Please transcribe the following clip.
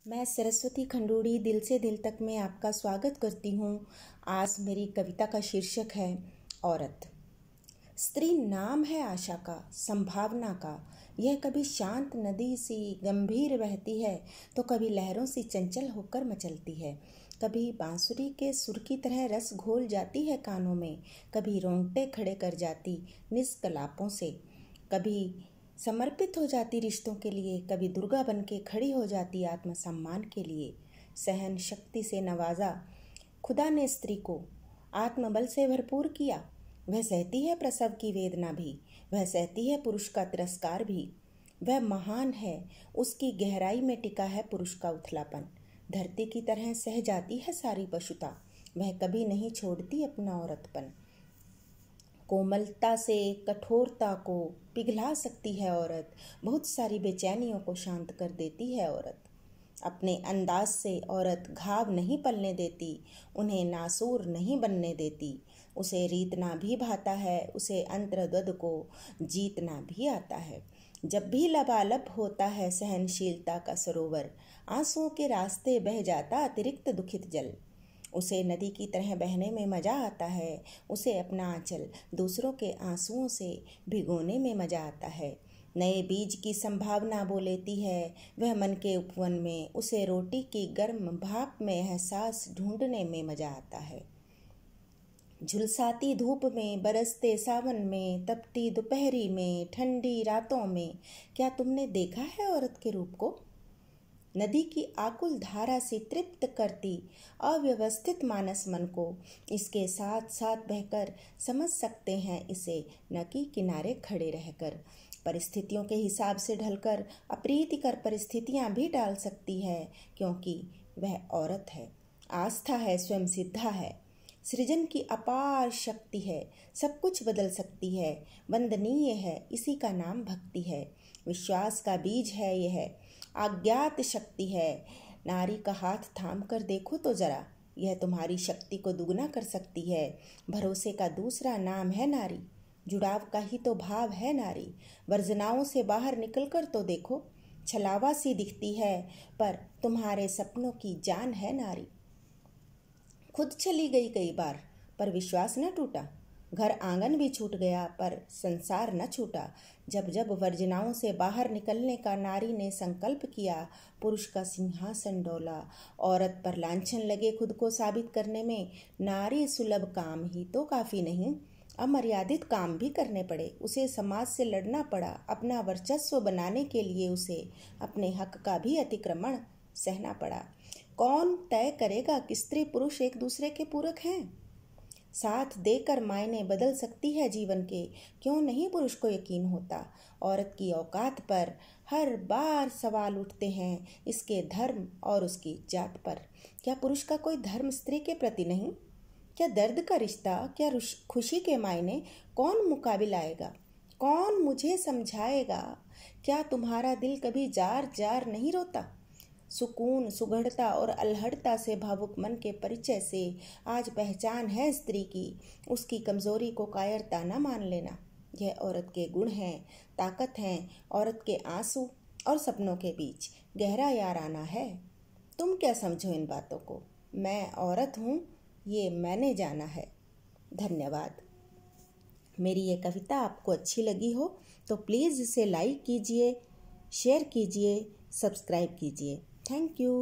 मैं सरस्वती खंडूड़ी दिल से दिल तक में आपका स्वागत करती हूँ। आज मेरी कविता का शीर्षक है औरत। स्त्री नाम है आशा का, संभावना का। यह कभी शांत नदी सी गंभीर बहती है तो कभी लहरों सी चंचल होकर मचलती है। कभी बांसुरी के सुर की तरह रस घोल जाती है कानों में, कभी रोंगटे खड़े कर जाती निष्कलापों से, कभी समर्पित हो जाती रिश्तों के लिए, कभी दुर्गा बन के खड़ी हो जाती आत्मसम्मान के लिए। सहन शक्ति से नवाजा खुदा ने स्त्री को, आत्मबल से भरपूर किया। वह सहती है प्रसव की वेदना भी, वह सहती है पुरुष का तिरस्कार भी। वह महान है, उसकी गहराई में टिका है पुरुष का उथलापन। धरती की तरह सह जाती है सारी पशुता, वह कभी नहीं छोड़ती अपना औरतपन। कोमलता से कठोरता को पिघला सकती है औरत, बहुत सारी बेचैनियों को शांत कर देती है औरत। अपने अंदाज से औरत घाव नहीं पलने देती, उन्हें नासूर नहीं बनने देती। उसे रीतना भी भाता है, उसे अंतर्द्वंद को जीतना भी आता है। जब भी लबालब होता है सहनशीलता का सरोवर, आंसुओं के रास्ते बह जाता अतिरिक्त दुखित जल। उसे नदी की तरह बहने में मज़ा आता है, उसे अपना आंचल दूसरों के आंसुओं से भिगोने में मज़ा आता है। नए बीज की संभावना बो लेती है वह मन के उपवन में, उसे रोटी की गर्म भाप में एहसास ढूंढने में मज़ा आता है। झुलसाती धूप में, बरसते सावन में, तपती दोपहरी में, ठंडी रातों में, क्या तुमने देखा है औरत के रूप को? नदी की आकुल धारा से तृप्त करती अव्यवस्थित मानस मन को, इसके साथ साथ बहकर समझ सकते हैं इसे, न कि किनारे खड़े रहकर। परिस्थितियों के हिसाब से ढलकर अप्रीतिकर परिस्थितियां भी डाल सकती है, क्योंकि वह औरत है। आस्था है, स्वयं सिद्धा है, सृजन की अपार शक्ति है, सब कुछ बदल सकती है, वंदनीय है, इसी का नाम भक्ति है। विश्वास का बीज है यह, अज्ञात शक्ति है। नारी का हाथ थाम कर देखो तो जरा, यह तुम्हारी शक्ति को दुगना कर सकती है। भरोसे का दूसरा नाम है नारी, जुड़ाव का ही तो भाव है नारी। वर्जनाओं से बाहर निकलकर तो देखो, छलावा सी दिखती है पर तुम्हारे सपनों की जान है नारी। खुद चली गई कई बार पर विश्वास न टूटा, घर आंगन भी छूट गया पर संसार न छूटा। जब जब वर्जनाओं से बाहर निकलने का नारी ने संकल्प किया, पुरुष का सिंहासन डोला। औरत पर लांछन लगे खुद को साबित करने में, नारी सुलभ काम ही तो काफ़ी नहीं, अमर्यादित काम भी करने पड़े। उसे समाज से लड़ना पड़ा, अपना वर्चस्व बनाने के लिए उसे अपने हक का भी अतिक्रमण सहना पड़ा। कौन तय करेगा कि स्त्री पुरुष एक दूसरे के पूरक हैं? साथ देकर मायने बदल सकती है जीवन के, क्यों नहीं पुरुष को यकीन होता? औरत की औकात पर हर बार सवाल उठते हैं, इसके धर्म और उसकी जात पर। क्या पुरुष का कोई धर्म स्त्री के प्रति नहीं? क्या दर्द का रिश्ता, क्या खुशी के मायने कौन मुकाबिल आएगा? कौन मुझे समझाएगा? क्या तुम्हारा दिल कभी जार जार नहीं रोता? सुकून, सुगढ़ता और अल्हड़ता से भावुक मन के परिचय से आज पहचान है स्त्री की, उसकी कमजोरी को कायरता न मान लेना। यह औरत के गुण हैं, ताकत हैं, औरत के आंसू और सपनों के बीच गहरा याराना है। तुम क्या समझो इन बातों को? मैं औरत हूँ, ये मैंने जाना है। धन्यवाद। मेरी ये कविता आपको अच्छी लगी हो तो प्लीज़ इसे लाइक कीजिए, शेयर कीजिए, सब्सक्राइब कीजिए। Thank you.